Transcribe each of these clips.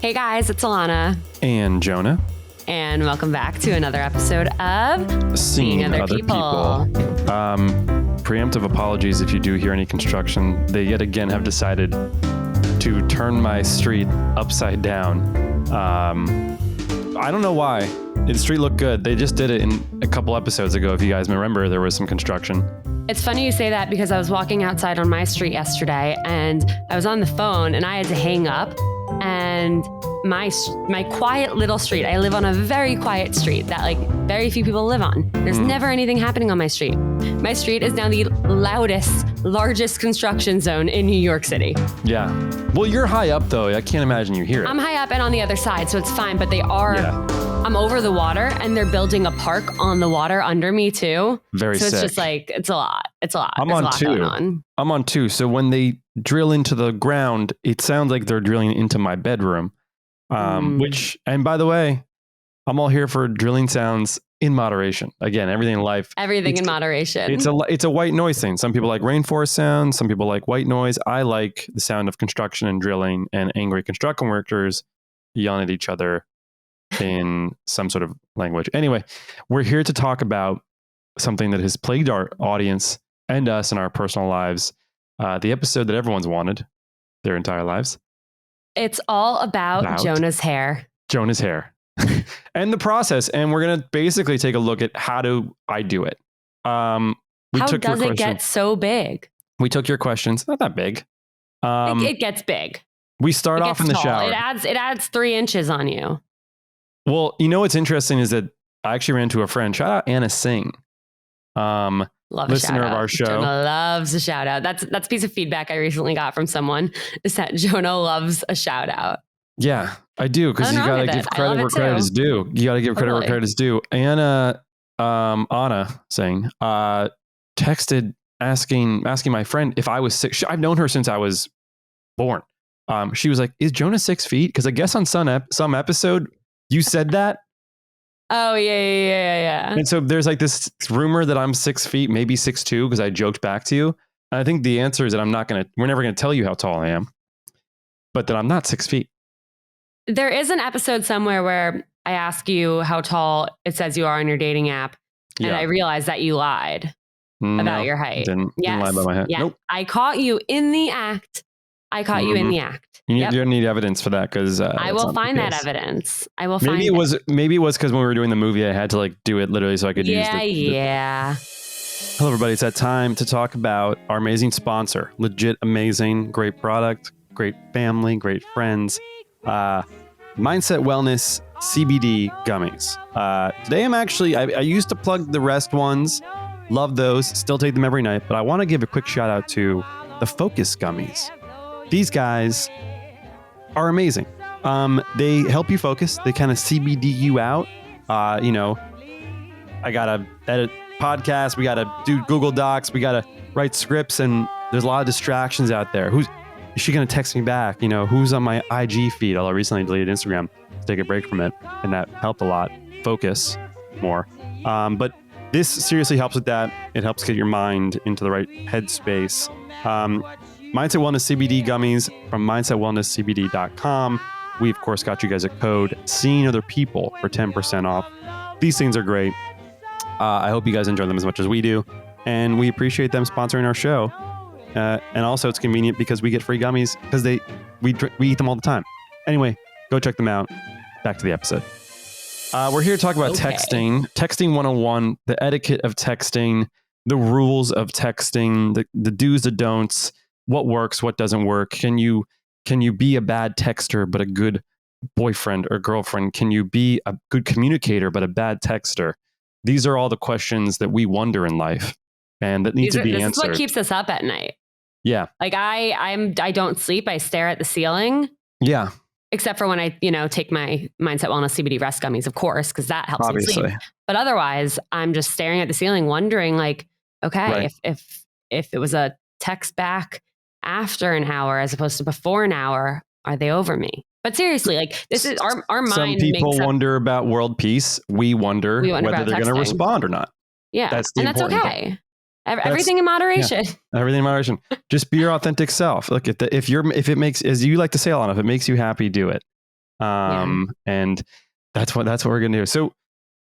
Hey guys, it's Alana. And Jonah. And welcome back to another episode of Seeing Other People. Preemptive apologies if you do hear any construction. They yet again have decided to turn my street upside down. I don't know why. The street looked good. They just did it in a couple episodes ago. If you guys remember, there was some construction. It's funny you say that because I was walking outside on my street yesterday and I was on the phone and I had to hang up. And my quiet little street, I live on a very quiet street that like very few people live on. There's never anything happening on my street. My street is now the loudest, largest construction zone in New York City. Yeah. Well, you're high up though. I can't imagine you hear it. I'm high up and on the other side, so it's fine. But they are, I'm over the water and they're building a park on the water under me too. Very So it's sick. just like, it's a lot. It's a lot. I'm There's on a lot two. going on. I'm on two. So when they drill into the ground, it sounds like they're drilling into my bedroom. Which, and by the way, I'm all here for drilling sounds in moderation. Again, everything in life. Everything in moderation. It's a white noise thing. Some people like rainforest sounds. Some people like white noise. I like the sound of construction and drilling and angry construction workers yelling at each other in some sort of language. Anyway, we're here to talk about something that has plagued our audience and us in our personal lives. The episode that everyone's wanted their entire lives. It's all about Jonah's hair. Jonah's hair. And the process. And we're going to basically take a look at how do I do it. How does it get so big? We took your questions. Not that big. It gets big. We start off in the shower. It adds 3 inches on you. Well, you know what's interesting is that I actually ran into a friend. Shout out Anna Singh. Listener of our show. Jonah loves a shout out. That's a piece of feedback I recently got from someone is that Jonah loves a shout out. Yeah, I do. Because you got to give credit where credit is due. You got to give credit where credit is due. Anna Singh, texted asking my friend if I was 6. I've known her since I was born. She was like, is Jonah 6 feet? Because I guess on some episode you said that. Oh, yeah. And so there's like this rumor that I'm 6 feet, maybe 6'2", because I joked back to you. And I think the answer is that we're never going to tell you how tall I am, but that I'm not 6 feet. There is an episode somewhere where I ask you how tall it says you are on your dating app. And I realized that you lied about your height. Didn't lie about my height. Yeah. Nope. I caught you in the act. You don't need evidence for that because I will find that evidence. Maybe it was because when we were doing the movie, I had to like do it literally so I could use Yeah. Hello, everybody. It's that time to talk about our amazing sponsor. Legit amazing, great product, great family, great friends. Mindset Wellness CBD gummies. Today I used to plug the rest ones. Love those. Still take them every night. But I want to give a quick shout out to the Focus gummies. These guys are amazing. They help you focus. They kind of CBD you out. I gotta edit podcasts. We gotta do Google Docs. We gotta write scripts, and there's a lot of distractions out there. Is she gonna text me back? Who's on my IG feed? Although I recently deleted Instagram to take a break from it, and that helped a lot. Focus more. But this seriously helps with that. It helps get your mind into the right headspace. Mindset Wellness CBD gummies from mindsetwellnesscbd.com. We, of course, got you guys a code Seeing Other People for 10% off. These things are great. I hope you guys enjoy them as much as we do. And we appreciate them sponsoring our show. And also, it's convenient because we get free gummies because we eat them all the time. Anyway, go check them out. Back to the episode. We're here to talk about texting. Texting 101, the etiquette of texting, the rules of texting, the do's, the don'ts. What works, what doesn't work? Can you be a bad texter but a good boyfriend or girlfriend? Can you be a good communicator but a bad texter? These are all the questions that we wonder in life and that need to be answered. This is what keeps us up at night. Yeah. Like I don't sleep. I stare at the ceiling. Yeah. Except for when I, take my Mindset Wellness CBD rest gummies, of course, because that helps me sleep. But otherwise, I'm just staring at the ceiling, wondering like, okay, if it was a text back after an hour as opposed to before an hour, are they over me? But seriously, like this is our mind. Some people wonder about world peace. We wonder whether they're going to respond or not. Yeah. That's okay. Thing. Everything in moderation. Yeah, everything in moderation. Just be your authentic self. Look, if it makes, as you like to say, Alana, if it makes you happy, do it. And that's what we're going to do. So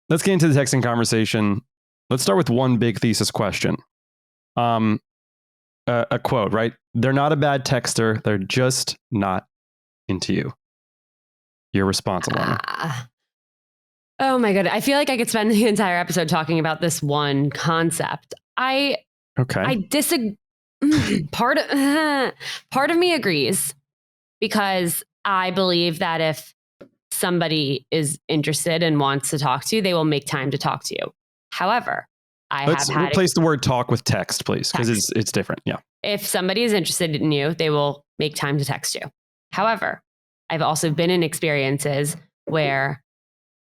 let's get into the texting conversation. Let's start with one big thesis question. A quote, right? They're not a bad texter. They're just not into you. Your response, Alana. Oh my God. I feel like I could spend the entire episode talking about this one concept. I disagree. Part of me agrees, because I believe that if somebody is interested and wants to talk to you, they will make time to talk to you. However, Let's replace the word talk with text, please, because it's different. Yeah. If somebody is interested in you, they will make time to text you. However, I've also been in experiences where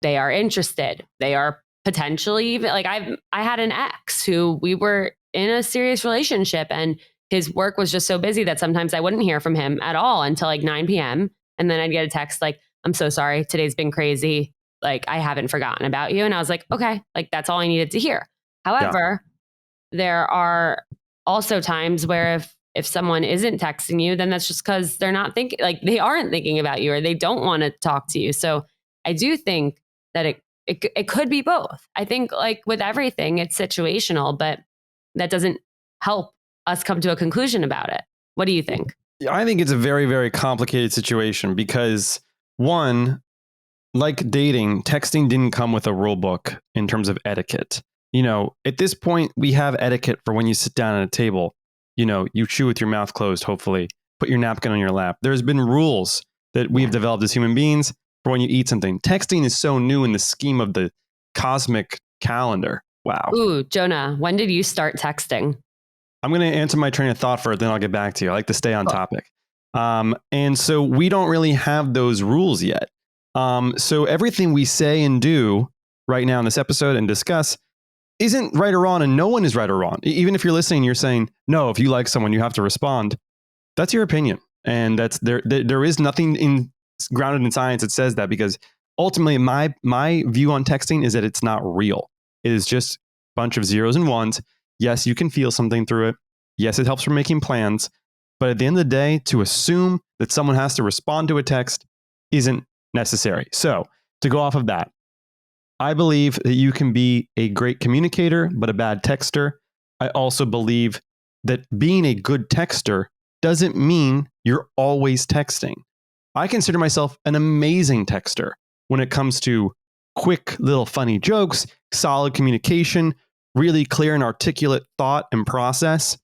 they are interested. They are potentially even like I had an ex who we were in a serious relationship, and his work was just so busy that sometimes I wouldn't hear from him at all until like 9 p.m. And then I'd get a text like, I'm so sorry. Today's been crazy. Like, I haven't forgotten about you. And I was like, okay, like that's all I needed to hear. However, there are also times where if someone isn't texting you, then that's just because they're not thinking, like they aren't thinking about you, or they don't want to talk to you. So I do think that it could be both. I think like with everything, it's situational, but that doesn't help us come to a conclusion about it. What do you think? I think it's a very, very complicated situation because one, like dating, texting didn't come with a rule book in terms of etiquette. You know, at this point, we have etiquette for when you sit down at a table. You know, you chew with your mouth closed, hopefully. Put your napkin on your lap. There's been rules that we've developed as human beings for when you eat something. Texting is so new in the scheme of the cosmic calendar. Wow. Ooh, Jonah, when did you start texting? I'm going to answer my train of thought first, then I'll get back to you. I like to stay on topic. And so we don't really have those rules yet. So everything we say and do right now in this episode and discuss isn't right or wrong, and no one is right or wrong. Even if you're listening, you're saying, no, if you like someone, you have to respond. That's your opinion. And that's there is nothing grounded in science that says that, because ultimately my view on texting is that it's not real. It is just a bunch of zeros and ones. Yes, you can feel something through it. Yes, it helps for making plans. But at the end of the day, to assume that someone has to respond to a text isn't necessary. So to go off of that, I believe that you can be a great communicator, but a bad texter. I also believe that being a good texter doesn't mean you're always texting. I consider myself an amazing texter when it comes to quick little funny jokes, solid communication, really clear and articulate thought and process.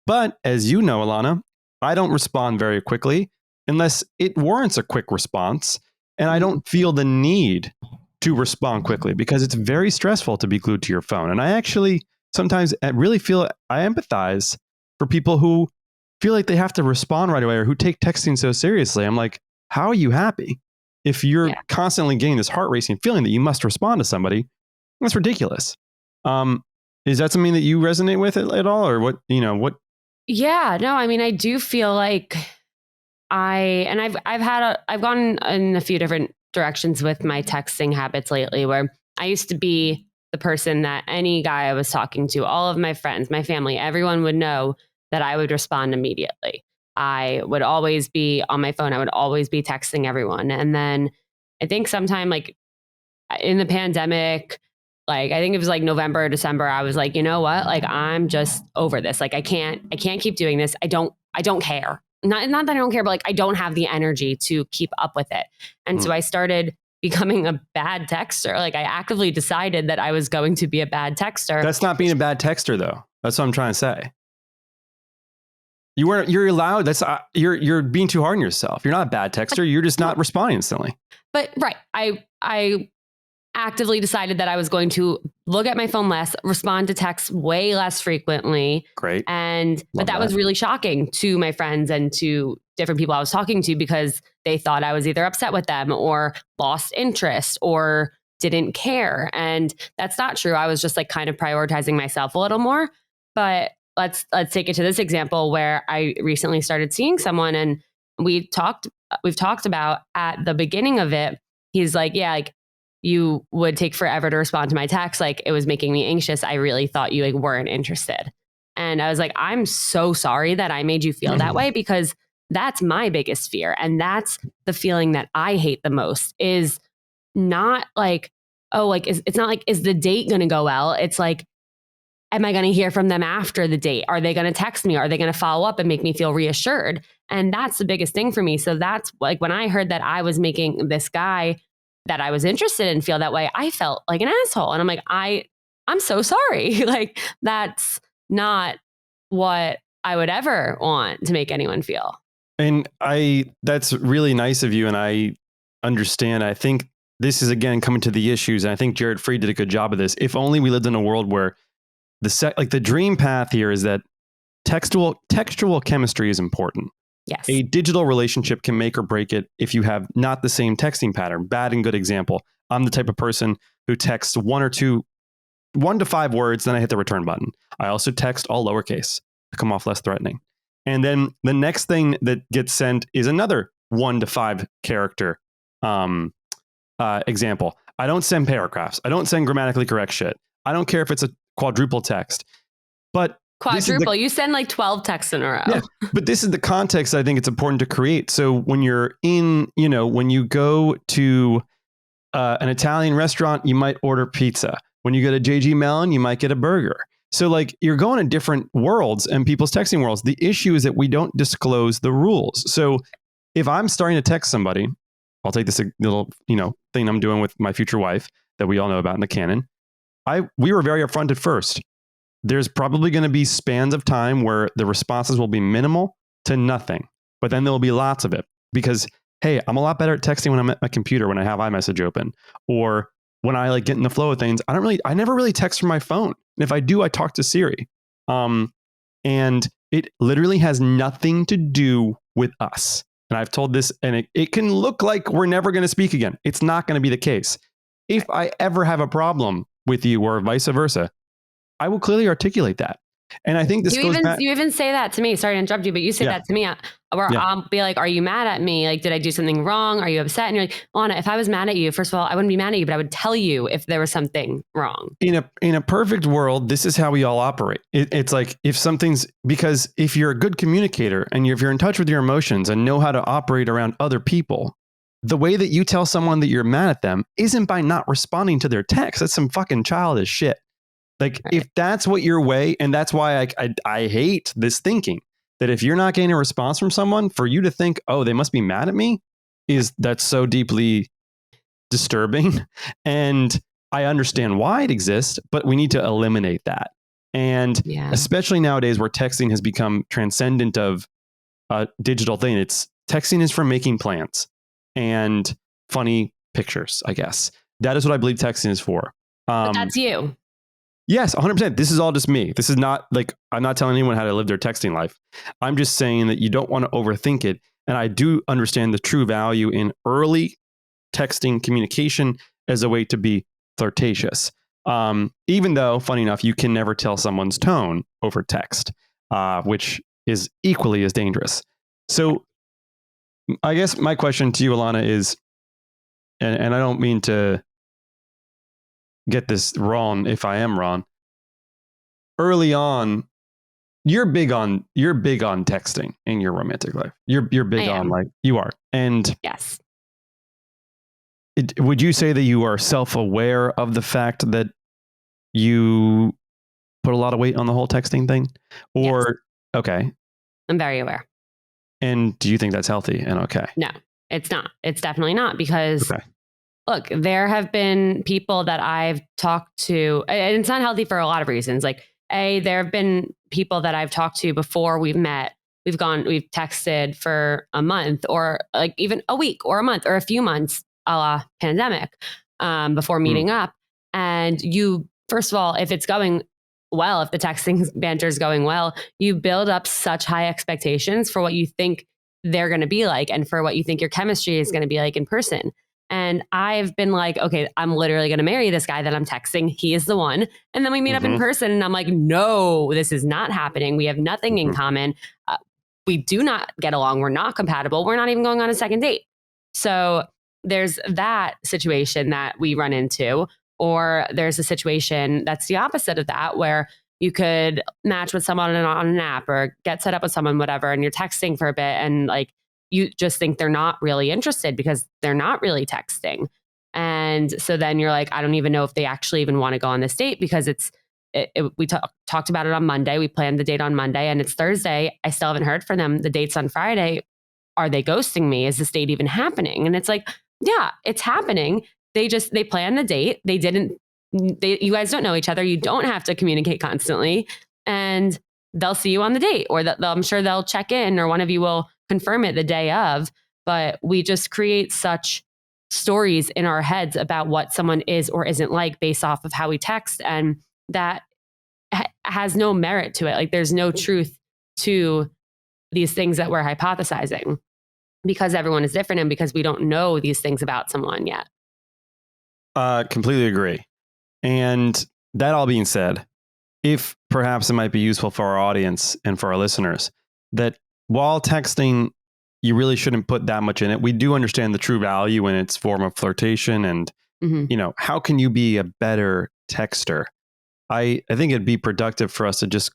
But as you know, Alana, I don't respond very quickly unless it warrants a quick response. And I don't feel the need to respond quickly because it's very stressful to be glued to your phone. And I actually sometimes really feel I empathize for people who feel like they have to respond right away or who take texting so seriously. I'm like, how are you happy if you're constantly getting this heart racing feeling that you must respond to somebody? That's ridiculous. Is that something that you resonate with at all, or what? Yeah, no, I mean, I do feel like I've gone in a few different directions with my texting habits lately, where I used to be the person that any guy I was talking to, all of my friends, my family, everyone would know that I would respond immediately. I would always be on my phone. I would always be texting everyone. And then I think sometime like in the pandemic, like I think it was like November or December, I was like, you know what? Like I'm just over this. Like I can't keep doing this. I don't care. Not that I don't care, but like I don't have the energy to keep up with it. And so I started becoming a bad texter. Like I actively decided that I was going to be a bad texter. That's not being a bad texter though. That's what I'm trying to say. You're allowed. That's you're being too hard on yourself. You're not a bad texter. You're just not responding instantly. But right. I actively decided that I was going to look at my phone less, respond to texts way less frequently. Great. But that was really shocking to my friends and to different people I was talking to, because they thought I was either upset with them or lost interest or didn't care. And that's not true. I was just like kind of prioritizing myself a little more. But let's take it to this example where I recently started seeing someone, and we've talked about at the beginning of it, he's like, yeah, like you would take forever to respond to my text. Like it was making me anxious. I really thought you like weren't interested. And I was like, I'm so sorry that I made you feel that way, because That's my biggest fear. And that's the feeling that I hate the most, is not like, oh, like, it's not like, is the date going to go well? It's like, am I going to hear from them after the date? Are they going to text me? Are they going to follow up and make me feel reassured? And that's the biggest thing for me. So that's like, when I heard that I was making this guy that I was interested in feel that way, I felt like an asshole. And I'm like, I'm so sorry. Like, that's not what I would ever want to make anyone feel. And that's really nice of you. And I understand. I think this is, again, coming to the issues. And I think Jared Freed did a good job of this. If only we lived in a world where the dream path here is that textual chemistry is important. Yes. A digital relationship can make or break it if you have not the same texting pattern. Bad and good example. I'm the type of person who texts 1 to 5 words, then I hit the return button. I also text all lowercase to come off less threatening. And then the next thing that gets sent is another 1 to 5 character example. I don't send paragraphs. I don't send grammatically correct shit. I don't care if it's a quadruple text. But quadruple, you send like 12 texts in a row. Yeah, but this is the context I think it's important to create. So when you're when you go to an Italian restaurant, you might order pizza. When you go to JG Mellon, you might get a burger. So like, you're going to different worlds and people's texting worlds. The issue is that we don't disclose the rules. So if I'm starting to text somebody, I'll take this little, thing I'm doing with my future wife that we all know about in the canon. We were very upfront at first. There's probably going to be spans of time where the responses will be minimal to nothing, but then there'll be lots of it because, hey, I'm a lot better at texting when I'm at my computer, when I have iMessage open, or when I like get in the flow of things. I never really text from my phone. And if I do, I talk to Siri. And it literally has nothing to do with us. And I've told this, and it can look like we're never going to speak again. It's not going to be the case. If I ever have a problem with you or vice versa, I will clearly articulate that. And I think you even say that to me. Sorry to interrupt you, but you say that to me where I'll be like, are you mad at me? Like, did I do something wrong? Are you upset? And you're like, Lana, if I was mad at you, first of all, I wouldn't be mad at you, but I would tell you if there was something wrong. In a perfect world, this is how we all operate. It's like because if you're a good communicator and if you're in touch with your emotions and know how to operate around other people, the way that you tell someone that you're mad at them isn't by not responding to their text. That's some fucking childish shit. Like, if that's what your way, and that's why I hate this thinking that if you're not getting a response from someone, for you to think, oh, they must be mad at me, that's so deeply disturbing. And I understand why it exists, but we need to eliminate that. And especially nowadays where texting has become transcendent of a digital thing, texting is for making plans and funny pictures, I guess. That is what I believe texting is for. But that's you. Yes, 100%. This is all just me. This is not like, I'm not telling anyone how to live their texting life. I'm just saying that you don't want to overthink it. And I do understand the true value in early texting communication as a way to be flirtatious. Even though, funny enough, you can never tell someone's tone over text, which is equally as dangerous. So I guess my question to you, Alana, is, and I don't mean to get this wrong if I am wrong. Early on, you're big on texting in your romantic life. You're big on, like, you are. And yes. Would you say that you are self-aware of the fact that you put a lot of weight on the whole texting thing? Or okay. I'm very aware. And do you think that's healthy and okay? No, it's not. It's definitely not, because look, there have been people that I've talked to, and it's not healthy for a lot of reasons. Like, there have been people that I've talked to before we've met. We've texted for a month, or like even a week or a month or a few months, a la pandemic, before meeting up. And first of all, if it's going well, if the texting banter is going well, you build up such high expectations for what you think they're going to be like and for what you think your chemistry is going to be like in person. And I've been like, okay, I'm literally going to marry this guy that I'm texting. He is the one. And then we meet up in person and I'm like, no, this is not happening. We have nothing in common. We do not get along. We're not compatible. We're not even going on a second date. So there's that situation that we run into, or there's a situation that's the opposite of that, where you could match with someone on an app or get set up with someone, whatever, and you're texting for a bit and like you just think they're not really interested because they're not really texting. And so then you're like, I don't even know if they actually even want to go on this date because we talked about it on Monday. We planned the date on Monday and it's Thursday. I still haven't heard from them. The date's on Friday. Are they ghosting me? Is this date even happening? And it's like, yeah, it's happening. They planned the date. You guys don't know each other. You don't have to communicate constantly and they'll see you on the date or I'm sure they'll check in or one of you will confirm it the day of. But we just create such stories in our heads about what someone is or isn't like based off of how we text. And that has no merit to it. Like there's no truth to these things that we're hypothesizing because everyone is different and because we don't know these things about someone yet. Completely agree. And that all being said, if perhaps it might be useful for our audience and for our listeners that while texting, you really shouldn't put that much in it. We do understand the true value in its form of flirtation and, how can you be a better texter? I think it'd be productive for us to just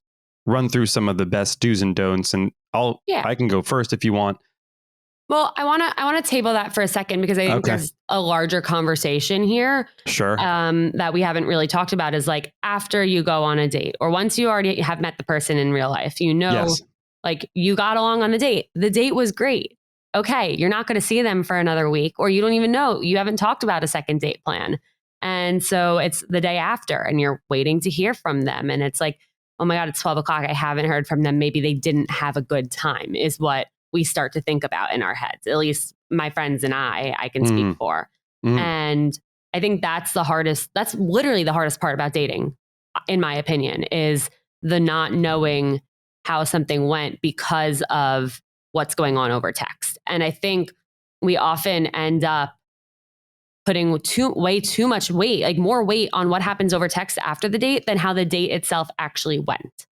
run through some of the best do's and don'ts. And I can go first if you want. Well, I want to table that for a second because I think there's a larger conversation here. Sure. That we haven't really talked about is like after you go on a date or once you already have met the person in real life, Yes. like you got along on the date. The date was great. Okay. You're not going to see them for another week or you don't even know. You haven't talked about a second date plan. And so it's the day after and you're waiting to hear from them. And it's like, oh my God, it's 12 o'clock. I haven't heard from them. Maybe they didn't have a good time is what we start to think about in our heads. At least my friends and I can speak for. And I think that's literally the hardest part about dating, in my opinion, is the not knowing how something went because of what's going on over text. And I think we often end up putting way too much weight, like more weight on what happens over text after the date than how the date itself actually went.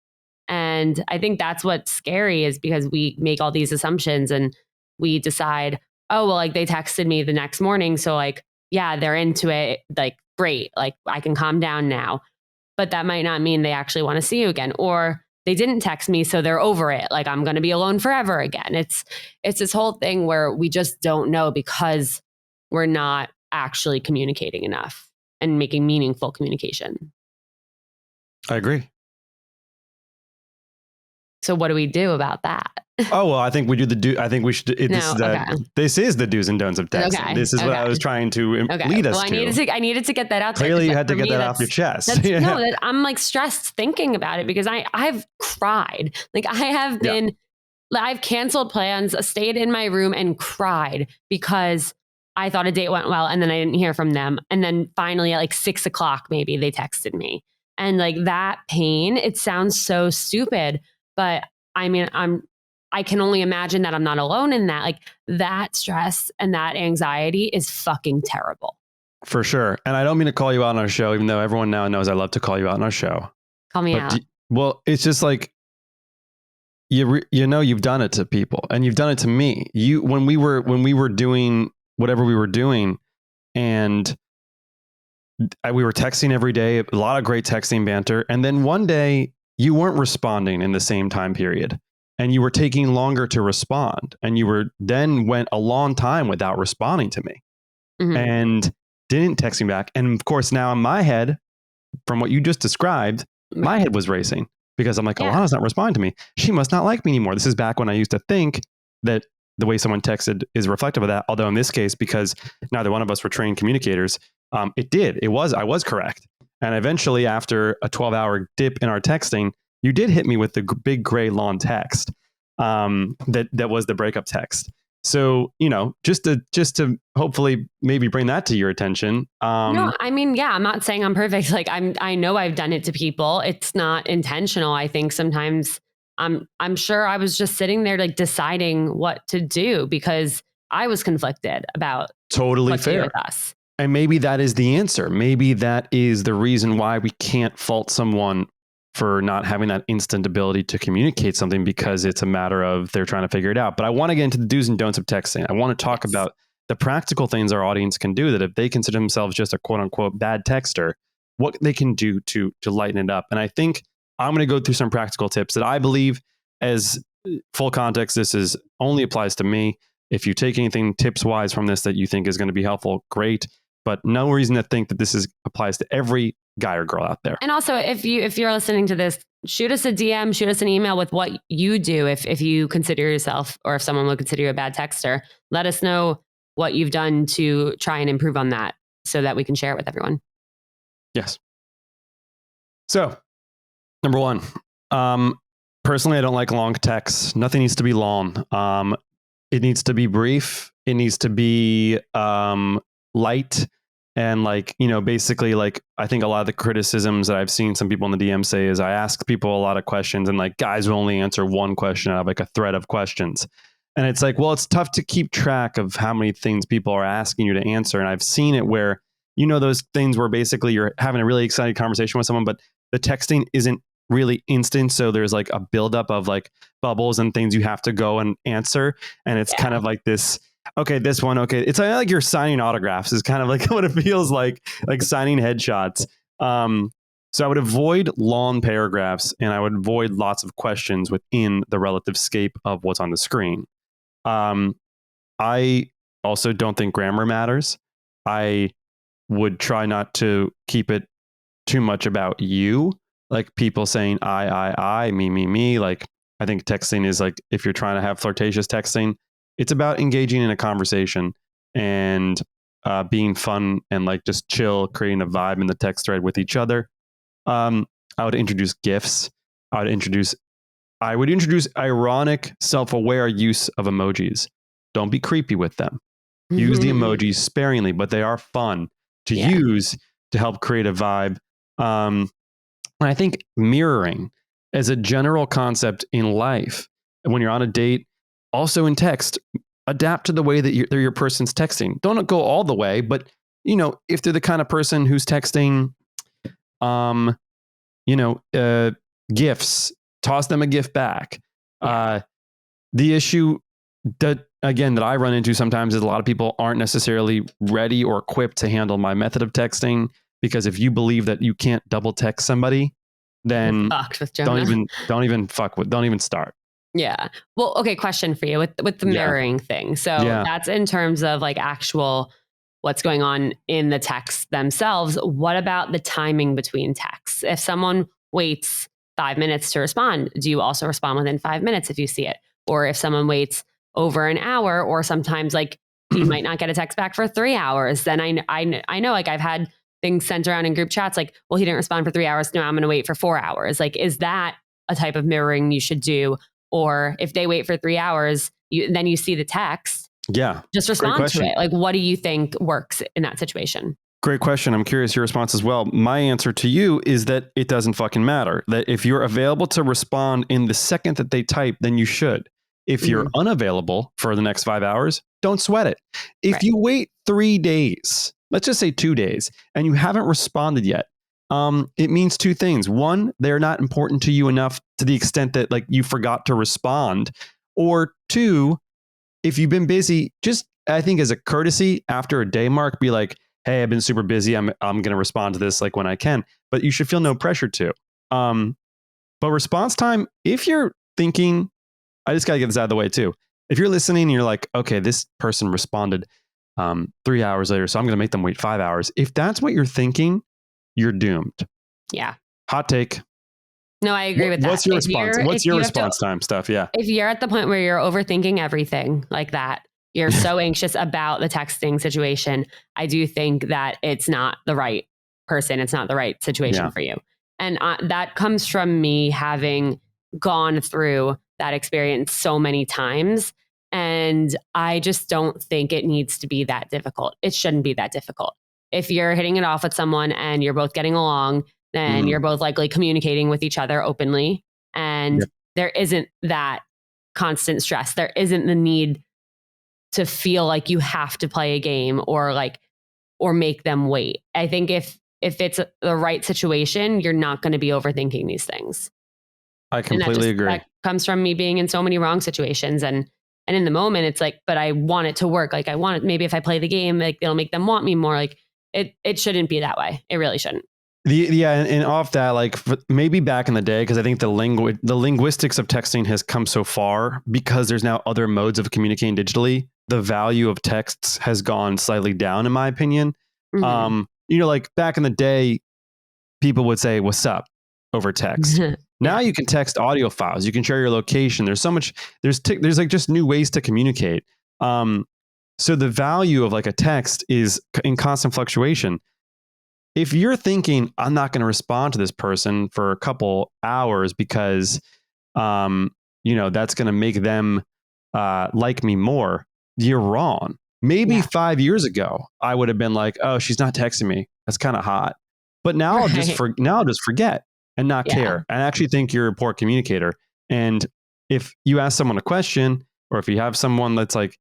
And I think that's what's scary is because we make all these assumptions and we decide, oh, well, like they texted me the next morning. So like, yeah, they're into it. Like, great. Like I can calm down now. But that might not mean they actually want to see you again. Or they didn't text me, so they're over it. Like I'm going to be alone forever again. It's this whole thing where we just don't know because we're not actually communicating enough and making meaningful communication. I agree. So what do we do about that? Oh, well, I think we do I think we should. This is the do's and don'ts of texting. Okay. This is what I was trying to lead us to. I needed to get that out there. Clearly, you had to get that off your chest. No, I'm like stressed thinking about it because I've cried. Like I have been, I've canceled plans, stayed in my room and cried because I thought a date went well and then I didn't hear from them. And then finally at like 6 o'clock, maybe they texted me. And like that pain, it sounds so stupid. But I mean, I can only imagine that I'm not alone in that. Like that stress and that anxiety is fucking terrible. For sure. And I don't mean to call you out on our show, even though everyone now knows I love to call you out on our show. Call me out. Well, it's just like, you've done it to people and you've done it to me. When we were doing whatever we were doing and we were texting every day, a lot of great texting banter. And then one day, you weren't responding in the same time period and you were taking longer to respond and you went a long time without responding to me and didn't text me back. And of course, now in my head, from what you just described, my head was racing because I'm like, Alana's not responding to me. She must not like me anymore. This is back when I used to think that the way someone texted is reflective of that. Although in this case, because neither one of us were trained communicators, I was correct. And eventually, after a 12-hour dip in our texting, you did hit me with the big gray long text that was the breakup text. So, just to hopefully maybe bring that to your attention. No, I mean, I'm not saying I'm perfect. Like I know I've done it to people. It's not intentional. I think sometimes I'm sure I was just sitting there like deciding what to do because I was conflicted about totally fair with us. And maybe that is the answer. Maybe that is the reason why we can't fault someone for not having that instant ability to communicate something because it's a matter of they're trying to figure it out. But I want to get into the do's and don'ts of texting. I want to talk about the practical things our audience can do that if they consider themselves just a quote unquote bad texter, what they can do to lighten it up. And I think I'm going to go through some practical tips that I believe, as full context, this is only applies to me. If you take anything tips wise from this that you think is going to be helpful, great. But no reason to think that this applies to every guy or girl out there. And also, if you're listening to this, shoot us a DM, shoot us an email with what you do if you consider yourself, or if someone would consider you a bad texter. Let us know what you've done to try and improve on that so that we can share it with everyone. Yes. So, number one, personally, I don't like long texts. Nothing needs to be long. It needs to be brief. It needs to be light. And basically, I think a lot of the criticisms that I've seen some people in the DM say is I ask people a lot of questions, and guys will only answer one question out of a thread of questions. And it's well, it's tough to keep track of how many things people are asking you to answer. And I've seen it where, those things where basically you're having a really exciting conversation with someone, but the texting isn't really instant. So there's a buildup of bubbles and things you have to go and answer. And it's kind of this, okay, this one, okay. It's like you're signing autographs is kind of what it feels like signing headshots. So I would avoid long paragraphs, and I would avoid lots of questions within the relative scape of what's on the screen. I also don't think grammar matters. I would try not to keep it too much about you, people saying I, me. I think texting is if you're trying to have flirtatious texting, it's about engaging in a conversation and being fun and just chill, creating a vibe in the text thread with each other. I would introduce GIFs. I would introduce ironic, self-aware use of emojis. Don't be creepy with them. Use the emojis sparingly, but they are fun to use to help create a vibe. And I think mirroring as a general concept in life, when you're on a date, also in text, adapt to the way that your person's texting. Don't go all the way, but if they're the kind of person who's texting, GIFs, toss them a GIF back. The issue that I run into sometimes is a lot of people aren't necessarily ready or equipped to handle my method of texting, because if you believe that you can't double text somebody, then don't even start. Yeah. Well, okay. Question for you with the mirroring thing. So that's in terms of actual what's going on in the texts themselves. What about the timing between texts? If someone waits 5 minutes to respond, do you also respond within 5 minutes if you see it? Or if someone waits over an hour, or sometimes you might not get a text back for 3 hours, then I know I've had things sent around in group chats well, he didn't respond for 3 hours. No, I'm going to wait for 4 hours. Is that a type of mirroring you should do? Or if they wait for 3 hours, then you see the text. Yeah. Just respond to it. What do you think works in that situation? Great question. I'm curious your response as well. My answer to you is that it doesn't fucking matter. That if you're available to respond in the second that they type, then you should. If you're unavailable for the next 5 hours, don't sweat it. If you wait 3 days, let's just say 2 days, and you haven't responded yet, it means two things. One, they're not important to you enough to the extent that you forgot to respond. Or two, if you've been busy, just I think as a courtesy after a day mark, be hey, I've been super busy. I'm going to respond to this when I can, but you should feel no pressure to. But response time, if you're thinking, I just got to get this out of the way too. If you're listening and you're okay, this person responded 3 hours later, so I'm going to make them wait 5 hours. If that's what you're thinking, you're doomed. Yeah. Hot take. No, I agree with that. What's your response? What's your response time stuff? Yeah. If you're at the point where you're overthinking everything like that, you're so anxious about the texting situation, I do think that it's not the right person. It's not the right situation for you. And that comes from me having gone through that experience so many times. And I just don't think it needs to be that difficult. It shouldn't be that difficult. If you're hitting it off with someone and you're both getting along, then you're both likely communicating with each other openly. And there isn't that constant stress. There isn't the need to feel like you have to play a game or make them wait. I think if it's the right situation, you're not going to be overthinking these things. I completely agree. That comes from me being in so many wrong situations. And in the moment, it's but I want it to work. I want it, maybe if I play the game, it'll make them want me more. It shouldn't be that way. It really shouldn't. And off that, like maybe back in the day, because I think the linguistics of texting has come so far because there's now other modes of communicating digitally. The value of texts has gone slightly down, in my opinion. Like back in the day, people would say "What's up" over text. Now you can text audio files. You can share your location. There's so much. There's like just new ways to communicate. So the value of like a text is in constant fluctuation. If you're thinking, I'm not going to respond to this person for a couple hours because, that's going to make them like me more, you're wrong. Maybe 5 years ago, I would have been like, oh, she's not texting me. That's kind of hot. But now I'll just forget and not care. I actually think you're a poor communicator. And if you ask someone a question, or if you have someone that's like,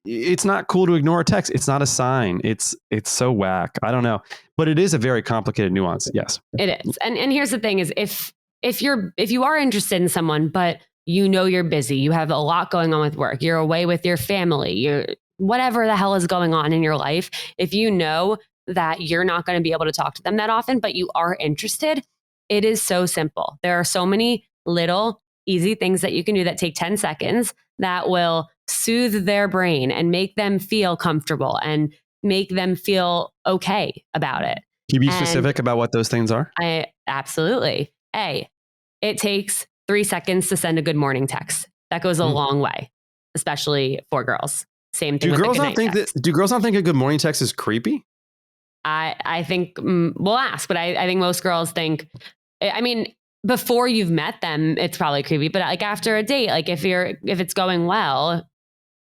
it's not cool to ignore a text. It's not a sign. It's so whack. I don't know, but it is a very complicated nuance. Yes, it is. And here's the thing: is if you are interested in someone, but you're busy, you have a lot going on with work, you're away with your family, you're whatever the hell is going on in your life. If you know that you're not going to be able to talk to them that often, but you are interested, it is so simple. There are so many little easy things that you can do that take 10 seconds that will soothe their brain and make them feel comfortable and make them feel okay about it. Can you be specific about what those things are? Absolutely. It takes 3 seconds to send a good morning text. That goes a long way, especially for girls. Same thing. Do girls not think a good morning text is creepy? I think we'll ask, but I think most girls think, I mean, before you've met them, it's probably creepy, but like after a date, like if it's going well,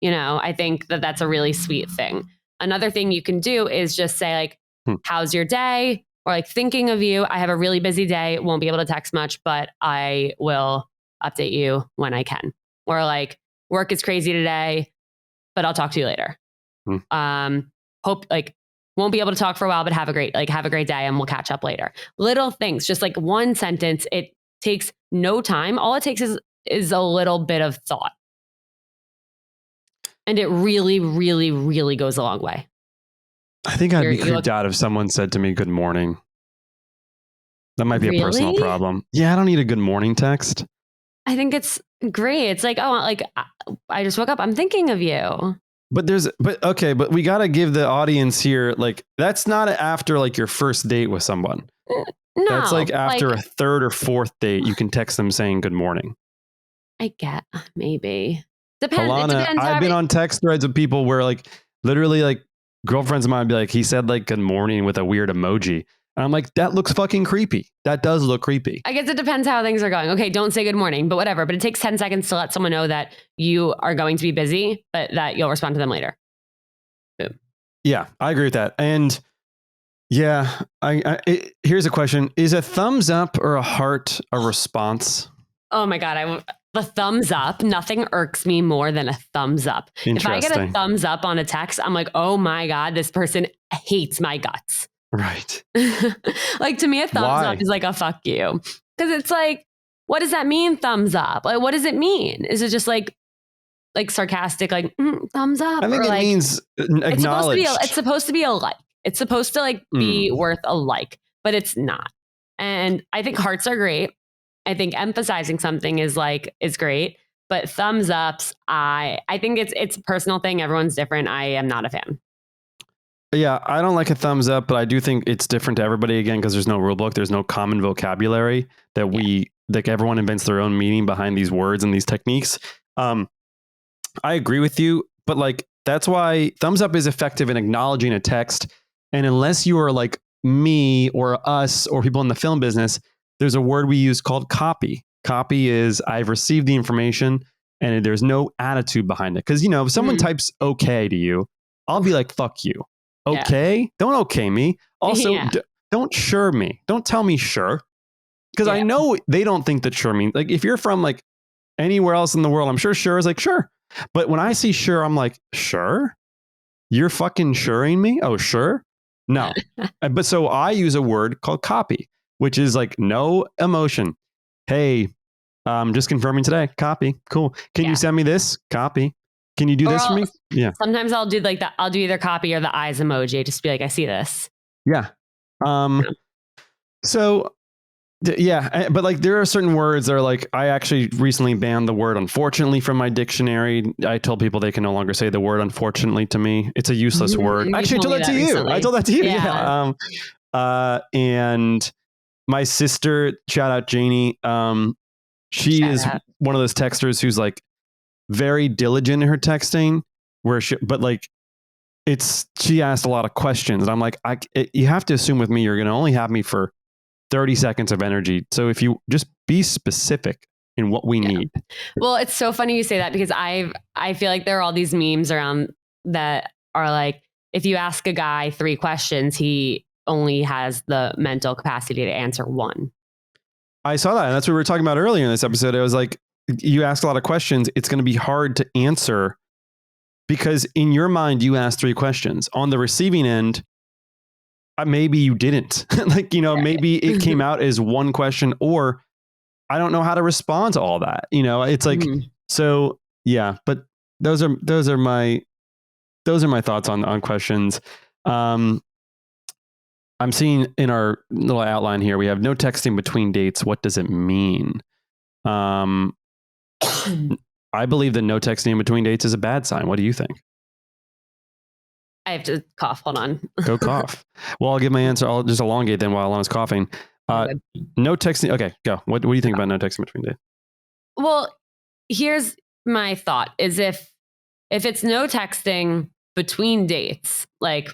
I think that's a really sweet thing. Another thing you can do is just say like, how's your day? Or like, thinking of you. I have a really busy day. Won't be able to text much, but I will update you when I can. Or like, work is crazy today, but I'll talk to you later. Hope like, won't be able to talk for a while, but have a great day and we'll catch up later. Little things, just like one sentence. It takes no time. All it takes is a little bit of thought. And it really, really, really goes a long way. I think I'd be creeped out if someone said to me, good morning. That might be a personal problem. Yeah, I don't need a good morning text. I think it's great. It's like, oh, like I just woke up. I'm thinking of you. But we got to give the audience here, like, that's not after like your first date with someone. No. That's like after a third or fourth date, you can text them saying good morning. I get, maybe. Depends. Alana, I've been on text threads with people where like literally like girlfriends of mine be like, he said like good morning with a weird emoji. And I'm like, that looks fucking creepy. That does look creepy. I guess it depends how things are going. Okay, don't say good morning, but whatever. But it takes 10 seconds to let someone know that you are going to be busy, but that you'll respond to them later. Boom. Yeah, I agree with that. And yeah, here's a question. Is a thumbs up or a heart a response? Oh my God. The thumbs up, nothing irks me more than a thumbs up. If I get a thumbs up on a text, I'm like, oh my God, this person hates my guts. Right. Like, to me, a thumbs up is like a fuck you. Because it's like, what does that mean, thumbs up? Like, what does it mean? Is it just like sarcastic, like thumbs up? I think it means acknowledged. It's supposed to be a like. It's supposed to like be worth a like, but it's not. And I think hearts are great. I think emphasizing something is great. But thumbs ups, I think it's a personal thing. Everyone's different. I am not a fan. Yeah, I don't like a thumbs up, but I do think it's different to everybody, again, because there's no rule book. There's no common vocabulary that everyone invents their own meaning behind these words and these techniques. I agree with you, but like, that's why thumbs up is effective in acknowledging a text. And unless you are like me or us or people in the film business, there's a word we use called copy. Copy is I've received the information and there's no attitude behind it. Because, if someone types okay to you, I'll be like, fuck you. Okay? Yeah. Don't okay me. Also, don't sure me. Don't tell me sure. Because I know they don't think that sure means, like, if you're from like anywhere else in the world, I'm sure is like sure. But when I see sure, I'm like, sure? You're fucking suring me? Oh, sure? No. But so I use a word called copy, which is like no emotion. Hey, just confirming today. Copy. Cool. Can you send me this? Copy. Can you do this for me? Yeah. Sometimes I'll do like that. I'll do either copy or the eyes emoji. Just be like, I see this. Yeah. Um, so yeah, but like there are certain words that are like, I actually recently banned the word unfortunately from my dictionary. I told people they can no longer say the word unfortunately to me. It's a useless word. You Actually, I told me that to you. recently. I told that to you. Yeah. And my sister, shout out Janie. She Shout is out. one of those texters who's like very diligent in her texting, but like she asked a lot of questions, and I'm like, you have to assume with me, you're going to only have me for 30 seconds of energy. So if you just be specific in what we need. Well, it's so funny you say that because I feel like there are all these memes around that are like, if you ask a guy 3 questions, he only has the mental capacity to answer 1. I saw that. And that's what we were talking about earlier in this episode. It was like, you ask a lot of questions. It's going to be hard to answer because in your mind, you asked 3 questions. On the receiving end, maybe you didn't. Like, maybe it came out as 1 question, or I don't know how to respond to all that. It's like, so yeah, but those are my thoughts on questions. I'm seeing in our little outline here, we have no texting between dates. What does it mean? I believe that no texting in between dates is a bad sign. What do you think? I have to cough. Hold on. Go cough. Well, I'll give my answer. I'll just elongate then while I was coughing. No texting. Okay, go. What do you think about no texting between dates? Well, here's my thought is if it's no texting between dates, like,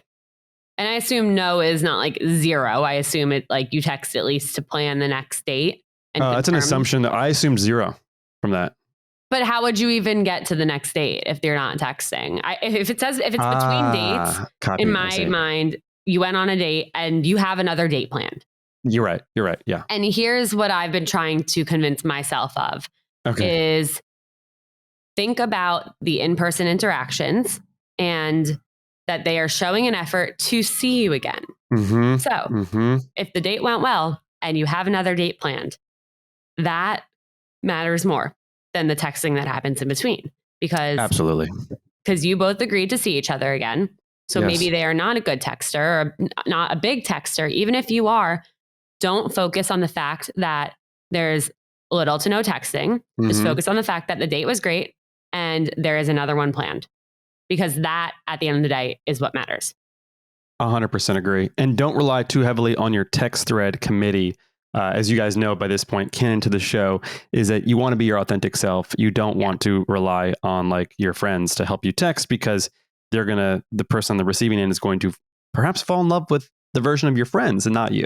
and I assume no is not like 0. I assume it like you text at least to plan the next date. And that's an assumption that I assumed 0 from that. But how would you even get to the next date if they're not texting? If it's between dates, in my mind, you went on a date and you have another date planned. You're right. Yeah. And here's what I've been trying to convince myself of is think about the in-person interactions and that they are showing an effort to see you again. So if the date went well and you have another date planned, that matters more than the texting that happens in between, because you both agreed to see each other again. So maybe they are not a good texter or not a big texter. Even if you are, don't focus on the fact that there's little to no texting. Just focus on the fact that the date was great and there is another one planned, because that at the end of the day is what matters. 100% agree. And don't rely too heavily on your text thread committee. As you guys know by this point, canon to the show is that you want to be your authentic self. You don't want to rely on like your friends to help you text, because the person on the receiving end is going to perhaps fall in love with the version of your friends and not you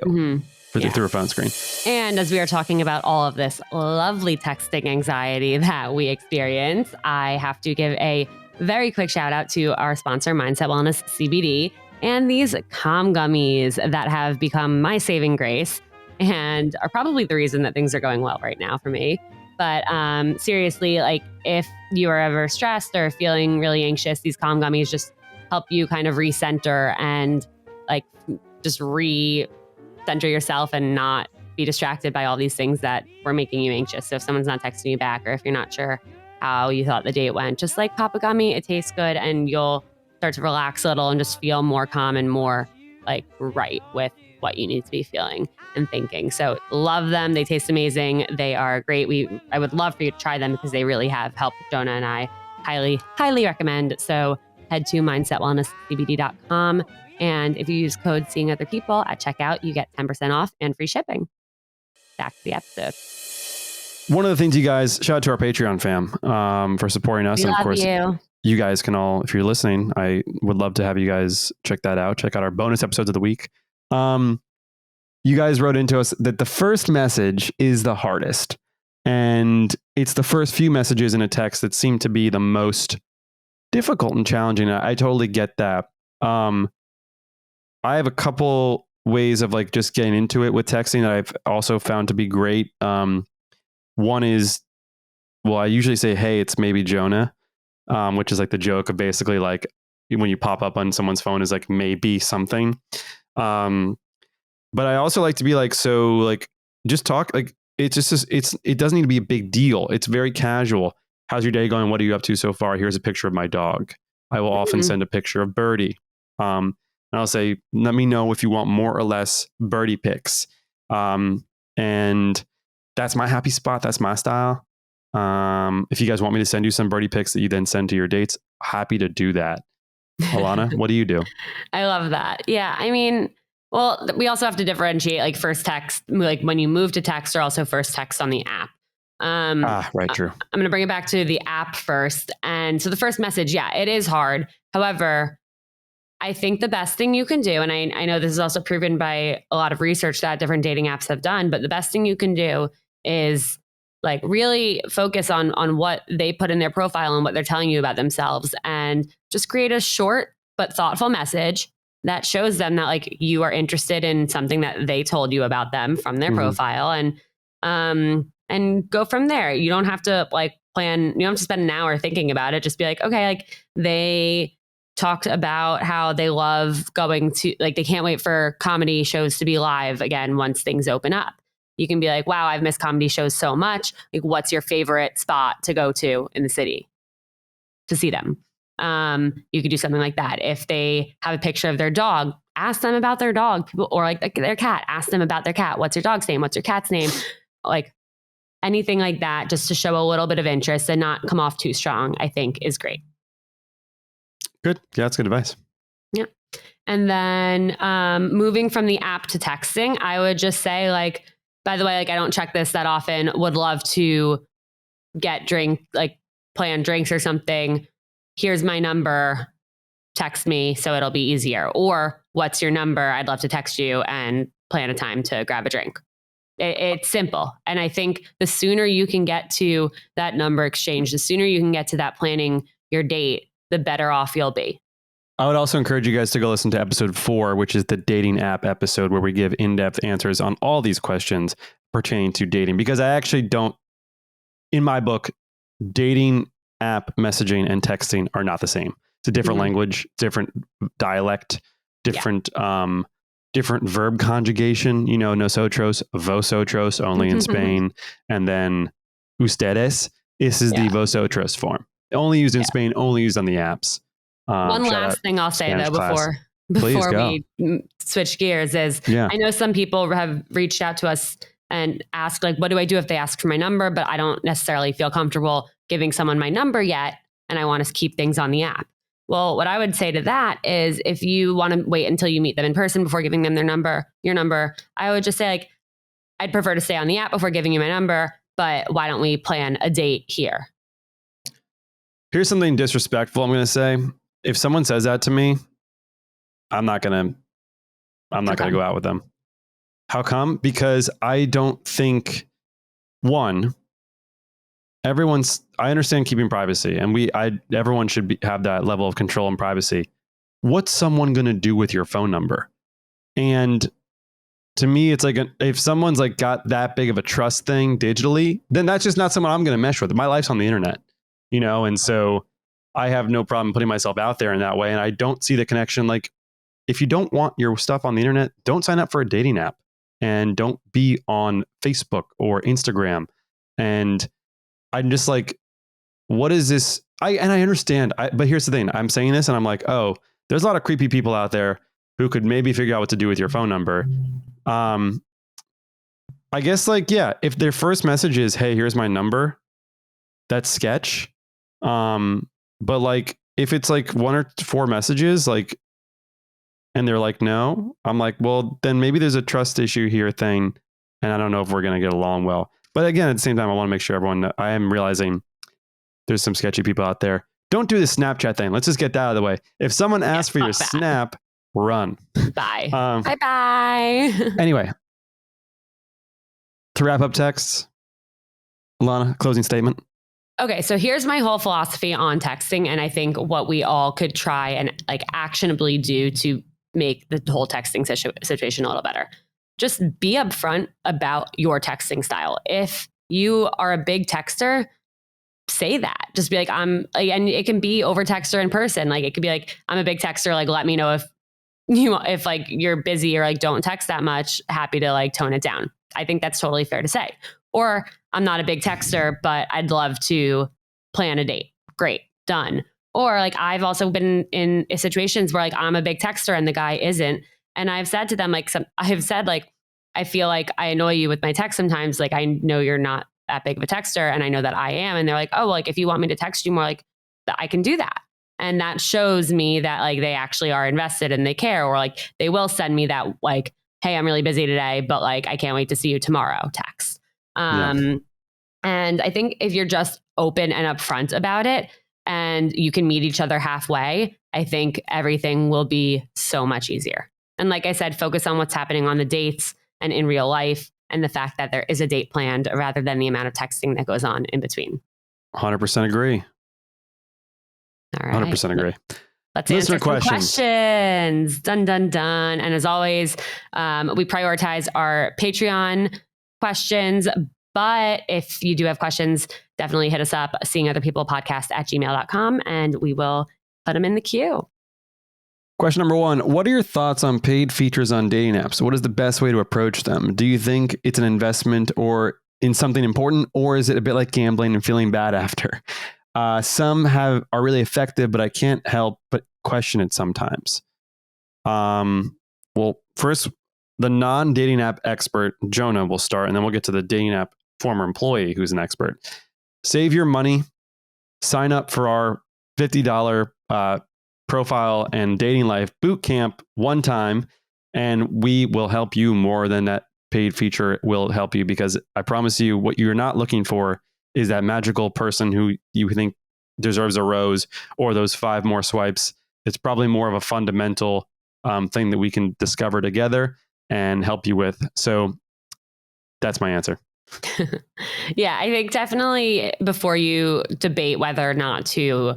through a phone screen. And as we are talking about all of this lovely texting anxiety that we experience, I have to give a very quick shout out to our sponsor, Mindset Wellness CBD, and these calm gummies that have become my saving grace and are probably the reason that things are going well right now for me. But seriously, like if you are ever stressed or feeling really anxious, these calm gummies just help you kind of recenter and like just re-center yourself and not be distracted by all these things that were making you anxious. So if someone's not texting you back, or if you're not sure how you thought the date went, just like pop a gummy, it tastes good and you'll start to relax a little and just feel more calm and more like right with what you need to be feeling and thinking. So love them. They taste amazing. They are great. I would love for you to try them because they really have helped Jonah and I. Highly recommend. So head to mindsetwellnesscbd.com. And if you use code Seeing Other People at checkout, you get 10% off and free shipping. Back to the episode. One of the things, you guys, shout out to our Patreon fam for supporting us. And of course, you guys can all, if you're listening, I would love to have you guys check that out. Check out our bonus episodes of the week. You guys wrote into us that the first message is the hardest. And it's the first few messages in a text that seem to be the most difficult and challenging. I totally get that. I have a couple ways of like just getting into it with texting that I've also found to be great. One is, well, I usually say, hey, it's maybe Jonah, which is like the joke of basically like when you pop up on someone's phone is like maybe something. But I also like to be like, so like, just talk, like, it doesn't need to be a big deal. It's very casual. How's your day going? What are you up to so far? Here's a picture of my dog. I will often send a picture of Birdie. and I'll say, let me know if you want more or less birdie pics. And that's my happy spot. That's my style. If you guys want me to send you some birdie pics that you then send to your dates, happy to do that. Alana, what do you do? I love that. Yeah. I mean, well, we also have to differentiate like first text, like when you move to text or also first text on the app. Right, true. I'm going to bring it back to the app first. And so the first message, yeah, it is hard. However, I think the best thing you can do, and I know this is also proven by a lot of research that different dating apps have done, but the best thing you can do is like really focus on what they put in their profile and what they're telling you about themselves, and just create a short but thoughtful message that shows them that like you are interested in something that they told you about them from their profile, and go from there. You don't have to like plan, you don't have to spend an hour thinking about it. Just be like, okay, like they talked about how they love going to, like, they can't wait for comedy shows to be live again once things open up. You can be like, wow, I've missed comedy shows so much. Like, what's your favorite spot to go to in the city to see them? You could do something like that. If they have a picture of their dog, ask them about their dog. People, or like their cat, ask them about their cat. What's your dog's name? What's your cat's name? Like anything like that, just to show a little bit of interest and not come off too strong, I think is great. Good. Yeah, that's good advice. Yeah. And then moving from the app to texting, I would just say, like, by the way, like I don't check this that often, would love to plan drinks or something. Here's my number, text me so it'll be easier. Or what's your number? I'd love to text you and plan a time to grab a drink. It's simple. And I think the sooner you can get to that number exchange, the sooner you can get to that planning your date, the better off you'll be. I would also encourage you guys to go listen to episode 4, which is the dating app episode, where we give in-depth answers on all these questions pertaining to dating. Because I actually don't, in my book, dating app messaging and texting are not the same. It's a different language, different dialect, different different verb conjugation. You know, nosotros, vosotros, only in Spain, and then ustedes. This is the vosotros form. Only used in Spain, only used on the apps. One last thing I'll say Spanish though before we switch gears is I know some people have reached out to us and asked like, what do I do if they ask for my number, but I don't necessarily feel comfortable giving someone my number yet, and I want to keep things on the app. Well, what I would say to that is if you want to wait until you meet them in person before giving them your number, I would just say like, I'd prefer to stay on the app before giving you my number, but why don't we plan a date here? Here's something disrespectful I'm going to say. If someone says that to me, I'm not going to go out with them. How come? Because I don't think, one, I understand keeping privacy, and everyone should have that level of control and privacy. What's someone going to do with your phone number? And to me, it's like if someone's like got that big of a trust thing digitally, then that's just not someone I'm going to mesh with. My life's on the internet, you know? And so I have no problem putting myself out there in that way. And I don't see the connection. Like, if you don't want your stuff on the internet, don't sign up for a dating app, and don't be on Facebook or Instagram. And I'm just like, what is this? I understand. But here's the thing. I'm saying this and I'm like, oh, there's a lot of creepy people out there who could maybe figure out what to do with your phone number. I guess like, yeah, if their first message is, hey, here's my number, that's sketch. But like, if it's like 1 or 4 messages, like, and they're like, no, I'm like, well, then maybe there's a trust issue here thing. And I don't know if we're going to get along well. But again, at the same time, I want to make sure I am realizing there's some sketchy people out there. Don't do the Snapchat thing. Let's just get that out of the way. If someone asks for your snap, run. Bye. Bye. Anyway, to wrap up texts, Alana, closing statement. Okay, so here's my whole philosophy on texting, and I think what we all could try and like actionably do to make the whole texting situation a little better. Just be upfront about your texting style. If you are a big texter, say that. Just be like, and it can be over text or in person. Like it could be like, I'm a big texter. Like, let me know if like you're busy or like don't text that much. Happy to like tone it down. I think that's totally fair to say. Or I'm not a big texter, but I'd love to plan a date. Great, done. Or like I've also been in situations where like I'm a big texter and the guy isn't. And I've said to them, like, I feel like I annoy you with my text sometimes. Like, I know you're not that big of a texter and I know that I am. And they're like, oh, well, like if you want me to text you more, like I can do that. And that shows me that like they actually are invested and they care, or like they will send me that like, hey, I'm really busy today, but like I can't wait to see you tomorrow text. And I think if you're just open and upfront about it and you can meet each other halfway, I think everything will be so much easier. And like I said, focus on what's happening on the dates and in real life and the fact that there is a date planned rather than the amount of texting that goes on in between. 100% agree. All right. 100% agree. Let's answer some questions. Dun, dun, dun. And as always, we prioritize our Patreon questions. But if you do have questions, definitely hit us up, seeingotherpeoplepodcast@gmail.com, and we will put them in the queue. Question number 1. What are your thoughts on paid features on dating apps? What is the best way to approach them? Do you think it's an investment or in something important, or is it a bit like gambling and feeling bad after? Some are really effective, but I can't help but question it sometimes. Well, first, the non-dating app expert, Jonah, will start, and then we'll get to the dating app former employee who's an expert. Save your money. Sign up for our $50 profile and dating life boot camp one time, and we will help you more than that paid feature will help you, because I promise you what you're not looking for is that magical person who you think deserves a rose or those 5 more swipes. It's probably more of a fundamental thing that we can discover together and help you with. So that's my answer. Yeah, I think definitely before you debate whether or not to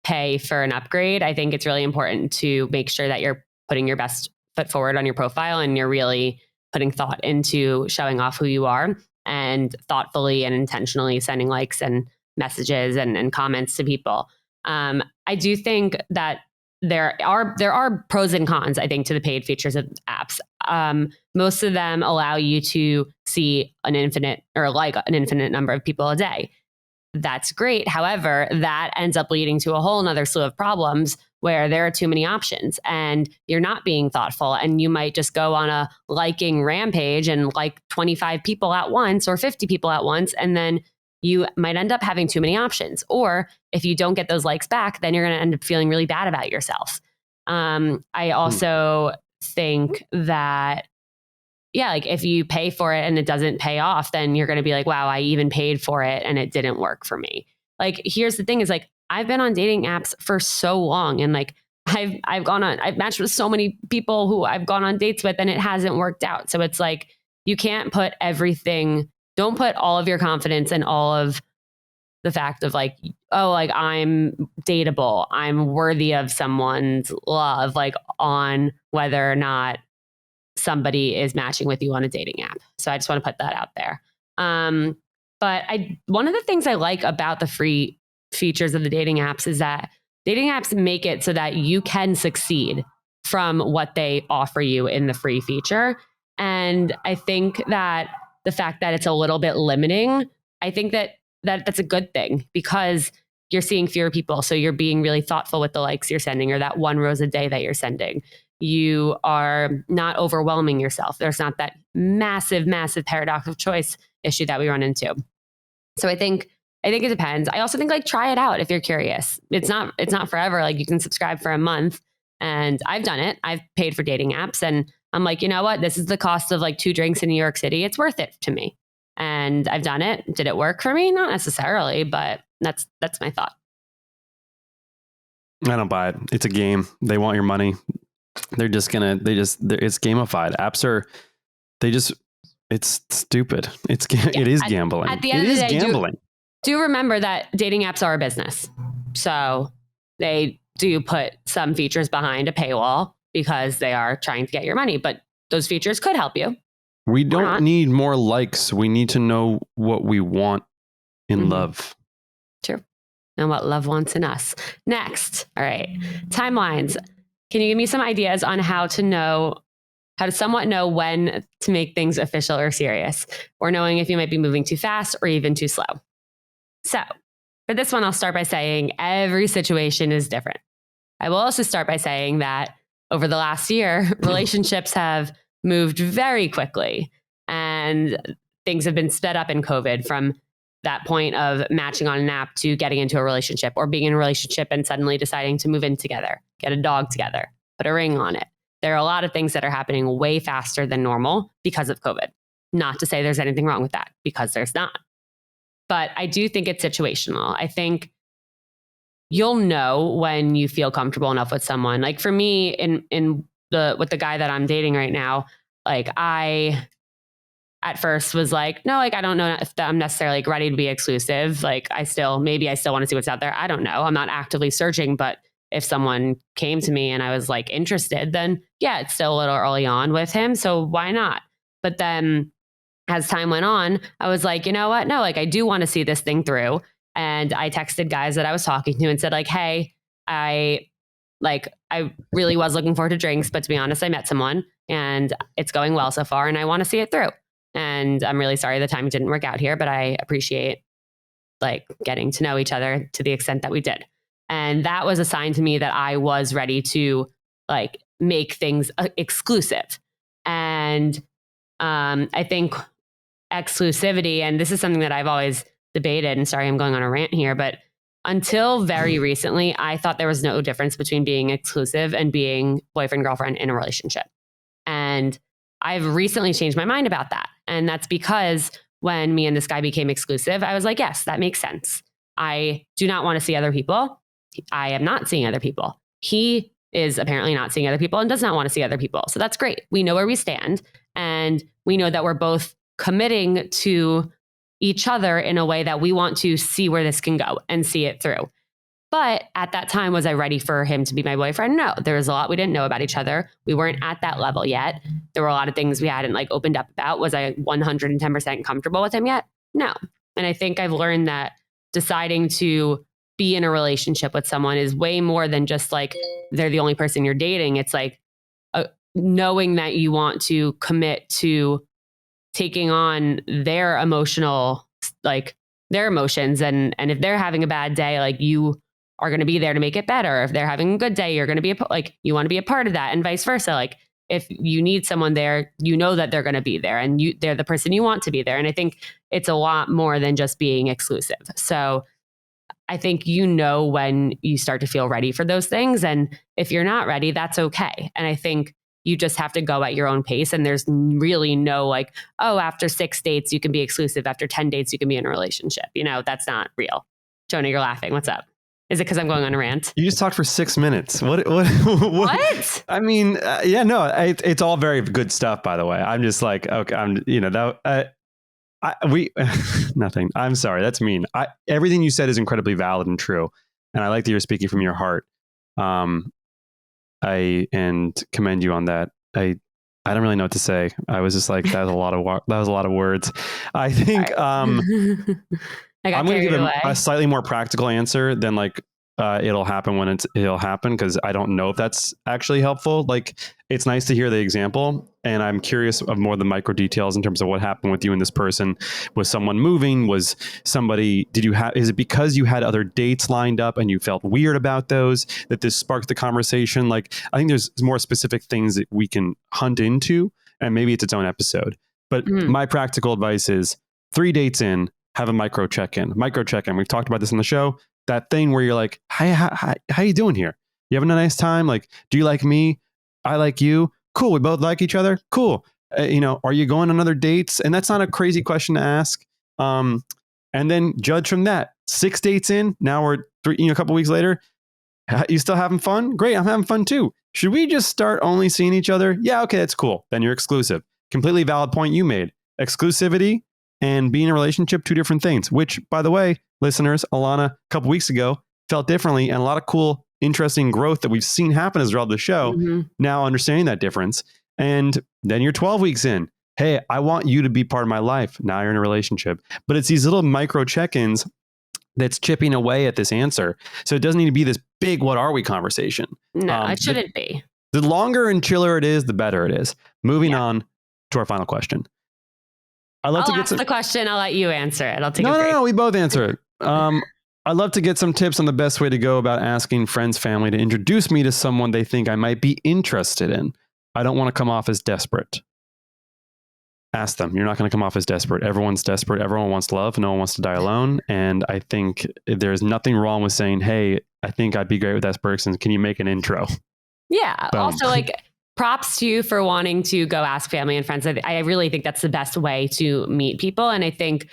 pay for an upgrade, I think it's really important to make sure that you're putting your best foot forward on your profile and you're really putting thought into showing off who you are and thoughtfully and intentionally sending likes and messages and comments to people. I do think that there are pros and cons, I think, to the paid features of apps. Most of them allow you to see an infinite number of people a day. That's great. However, that ends up leading to a whole nother slew of problems where there are too many options and you're not being thoughtful, and you might just go on a liking rampage and like 25 people at once or 50 people at once, and then you might end up having too many options. Or if you don't get those likes back, then you're going to end up feeling really bad about yourself. I also think that, yeah, like if you pay for it and it doesn't pay off, then you're going to be like, wow, I even paid for it and it didn't work for me. Like, here's the thing is like, I've been on dating apps for so long, and like, I've matched with so many people who I've gone on dates with and it hasn't worked out. So it's like, you can't put don't put all of your confidence and all of the fact of like, oh, like I'm dateable, I'm worthy of someone's love, like on whether or not somebody is matching with you on a dating app. So I just want to put that out there. But one of the things I like about the free features of the dating apps is that dating apps make it so that you can succeed from what they offer you in the free feature. And I think that the fact that it's a little bit limiting, I think that's a good thing, because you're seeing fewer people. So you're being really thoughtful with the likes you're sending or that 1 rose a day that you're sending. You are not overwhelming yourself. There's not that massive, massive paradox of choice issue that we run into. So I think it depends. I also think like try it out if you're curious. It's not forever. Like you can subscribe for a month, and I've done it. I've paid for dating apps, and I'm like, you know what? This is the cost of like 2 drinks in New York City. It's worth it to me. And I've done it. Did it work for me? Not necessarily, but that's my thought. I don't buy it. It's a game. They want your money. It's gamified. Apps are, it's stupid. It is gambling. At the end of the day, gambling. Do remember that dating apps are a business. So they do put some features behind a paywall because they are trying to get your money, but those features could help you. We don't need more likes. We need to know what we want in love. True. And what love wants in us. Next. All right. Timelines. Can you give me some ideas on how to somewhat know when to make things official or serious, or knowing if you might be moving too fast or even too slow? So for this one, I'll start by saying every situation is different. I will also start by saying that over the last year, relationships have moved very quickly, and things have been sped up in COVID from that point of matching on an app to getting into a relationship, or being in a relationship and suddenly deciding to move in together, get a dog together, put a ring on it. There are a lot of things that are happening way faster than normal because of COVID. Not to say there's anything wrong with that, because there's not. But I do think it's situational. I think you'll know when you feel comfortable enough with someone. Like for me, with the guy that I'm dating right now, like I at first was like, no, like I don't know if I'm necessarily like ready to be exclusive. Like maybe I still want to see what's out there. I don't know. I'm not actively searching, but if someone came to me and I was like interested, then yeah, it's still a little early on with him. So why not? But then as time went on, I was like, you know what? No, like I do want to see this thing through. And I texted guys that I was talking to and said like, hey, I really was looking forward to drinks, but to be honest, I met someone and it's going well so far and I want to see it through. And I'm really sorry the timing didn't work out here, but I appreciate like getting to know each other to the extent that we did. And that was a sign to me that I was ready to like make things exclusive. And I think exclusivity, and this is something that I've always debated, and sorry, I'm going on a rant here, but until very recently, I thought there was no difference between being exclusive and being boyfriend, girlfriend in a relationship. And I've recently changed my mind about that. And that's because when me and this guy became exclusive, I was like, yes, that makes sense. I do not want to see other people. I am not seeing other people. He is apparently not seeing other people and does not want to see other people. So that's great. We know where we stand. And we know that we're both committing to each other in a way that we want to see where this can go and see it through. But at that time, was I ready for him to be my boyfriend? No, there was a lot we didn't know about each other. We weren't at that level yet. There were a lot of things we hadn't like opened up about. Was I 110% comfortable with him yet? No. And I think I've learned that deciding to be in a relationship with someone is way more than just like they're the only person you're dating. It's like knowing that you want to commit to taking on their emotions. And if they're having a bad day, like you are going to be there to make it better. If they're having a good day, you're going to be you want to be a part of that, and vice versa. Like if you need someone there, you know that they're going to be there and they're the person you want to be there. And I think it's a lot more than just being exclusive. So I think when you start to feel ready for those things. And if you're not ready, that's okay. And I think you just have to go at your own pace. And there's really no like, oh, after 6 dates, you can be exclusive. After 10 dates, you can be in a relationship. That's not real. Jonah, you're laughing. What's up? Is it because I'm going on a rant? You just talked for 6 minutes. What? I mean, it's all very good stuff, by the way. I'm just like, okay, nothing. I'm sorry. That's mean. Everything you said is incredibly valid and true. And I like that you're speaking from your heart. I commend you on that. I don't really know what to say. I was just like, that was a lot of words. I think, I'm going to give a slightly more practical answer than like, it'll happen when it'll happen, because I don't know if that's actually helpful. Like, it's nice to hear the example, and I'm curious of more of the micro details in terms of what happened with you and this person. Was someone moving? Was somebody? Is it because you had other dates lined up and you felt weird about those that this sparked the conversation? Like, I think there's more specific things that we can hunt into, and maybe it's its own episode. But my practical advice is 3 dates in, have a micro check-in. We've talked about this on the show. That thing where you're like, hey, how you doing here? You having a nice time? Like, do you like me? I like you. Cool. We both like each other. Cool. Are you going on other dates? And that's not a crazy question to ask. And then judge from that. 6 dates in. Now we're a couple weeks later. You still having fun? Great. I'm having fun too. Should we just start only seeing each other? Yeah. Okay. That's cool. Then you're exclusive. Completely valid point you made. Exclusivity and being in a relationship, 2 different things, which, by the way, listeners, Alana, a couple weeks ago, felt differently, and a lot of cool, interesting growth that we've seen happen as a result of the show. Now understanding that difference. And then you're 12 weeks in. Hey, I want you to be part of my life. Now you're in a relationship. But it's these little micro check-ins that's chipping away at this answer. So it doesn't need to be this big, what are we conversation. No, it shouldn't be. The longer and chiller it is, the better it is. Moving on to our final question. I'll ask the question. I'll let you answer it. I'll take a break. No, we both answer it. I'd love to get some tips on the best way to go about asking friends, family to introduce me to someone they think I might be interested in. I don't want to come off as desperate. Ask them. You're not going to come off as desperate. Everyone's desperate. Everyone wants love. No one wants to die alone. And I think there's nothing wrong with saying, hey, I think I'd be great with that person. Can you make an intro? Yeah. Boom. Also, like, props to you for wanting to go ask family and friends. I really think that's the best way to meet people. And I think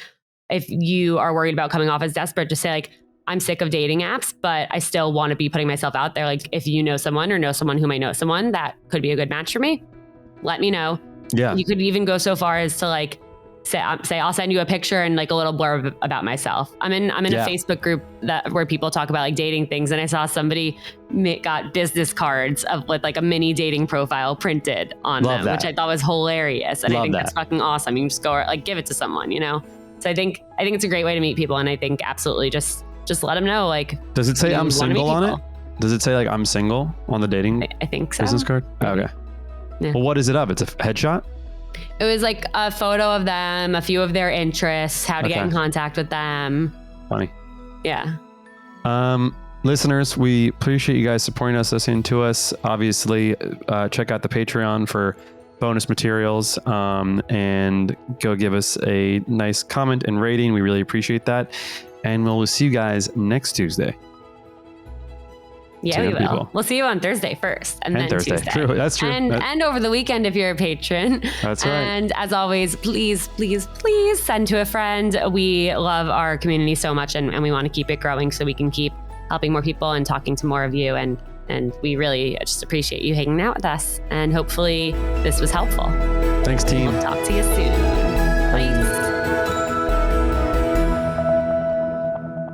if you are worried about coming off as desperate, just say like, I'm sick of dating apps, but I still want to be putting myself out there. Like if you know someone or know someone who might know someone that could be a good match for me, let me know. Yeah. You could even go so far as to like say I'll send you a picture and like a little blurb about myself. I'm in a Facebook group where people talk about like dating things, and I saw somebody got business cards with like a mini dating profile printed on them, which I thought was hilarious. And I think that's fucking awesome. You can just go like give it to someone, you know? So I think it's a great way to meet people, and I think absolutely just let them know. Like, does it say I'm single on it? Does it say like I'm single on the dating? I think so. Business card? Okay. Yeah. Well, what is it of? It's a headshot? It was like a photo of them, a few of their interests, how to get in contact with them. Funny. Yeah. Listeners, we appreciate you guys supporting us, listening to us. Obviously, check out the Patreon for bonus materials, and go give us a nice comment and rating. We really appreciate that. And we'll see you guys next Tuesday. Yeah, we will. People. We'll see you on Thursday first, and then Thursday. Tuesday. True, that's true. And over the weekend if you're a patron. That's right. And as always, please send to a friend. We love our community so much, and we want to keep it growing so we can keep helping more people and talking to more of you. And we really just appreciate you hanging out with us. And hopefully this was helpful. Thanks, team. We'll talk to you soon. Bye.